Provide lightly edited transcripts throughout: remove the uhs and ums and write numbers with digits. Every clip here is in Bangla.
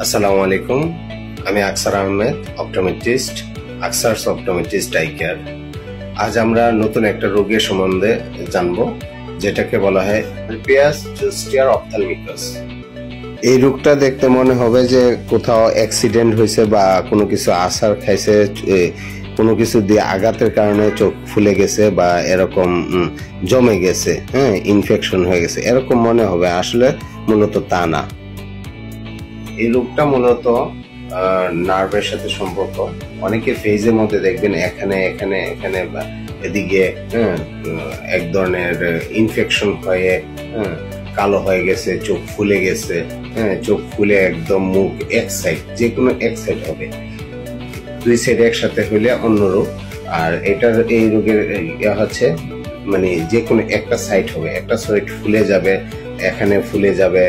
আসসালামু আলাইকুম, আমি Aksar Ahmed, optometrist, Aksar's optometrist eye care. আজ আমরা নতুন একটা রোগের সম্বন্ধে জানবো, যেটাকে বলা হয় হেরপিয়াস জোস্টার অপথ্যালমিকাস। এই রোগটা দেখতে মনে হবে যে কোথাও অ্যাক্সিডেন্ট হয়েছে বা কোনো কিছু আছাড় খাইছে, কোনো কিছু দিয়ে আঘাতের কারণে চোখ ফুলে গেছে বা এরকম জমে গেছে, ইনফেকশন হয়ে গেছে, এরকম মনে হবে। আসলে মূলত তা না। এই রোগটা মূলত নার্ভের সাথে সম্পর্ক। অনেকে ফেজের মধ্যে দেখবেন এখানে এখানে এখানে এদিকে এক ধরনের ইনফেকশন হয়ে কালো হয়ে গেছে, চোখ ফুলে গেছে, চোখ ফুলে একদম মুখ এক সাইড, যে কোনো এক সাইড হবে, দুই সাইড একসাথে হইলে অন্য রোগ। আর এটার এই রোগের হচ্ছে মানে যে কোনো একটা সাইড হবে, একটা সাইড ফুলে যাবে, এখানে ফুলে যাবে,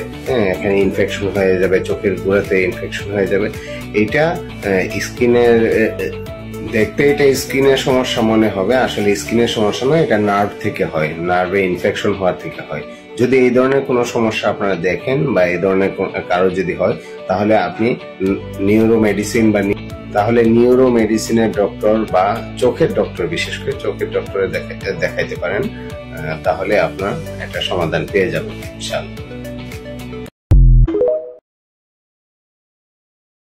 এখানে ইনফেকশন হয়ে যাবে, চোখের গোড়াতে ইনফেকশন হয়ে যাবে। এটা স্কিনের দেখতে এটা স্কিনের সমস্যা মনে হবে, আসলে স্কিনের সমস্যা নয়, এটা নার্ভ থেকে হয়, নার্ভে ইনফেকশন হওয়া থেকে হয়। যদি এই ধরনের কোনো সমস্যা আপনারা দেখেন বা এই ধরনের কারো যদি হয়, তাহলে আপনি নিউরো মেডিসিনের ডক্টর বা চোখের ডক্টর, বিশেষ করে চোখের ডক্টরে দেখাইতে পারেন। তাহলে আপনার একটা সমাধান পেয়ে যাবেন ইনশাআল্লাহ।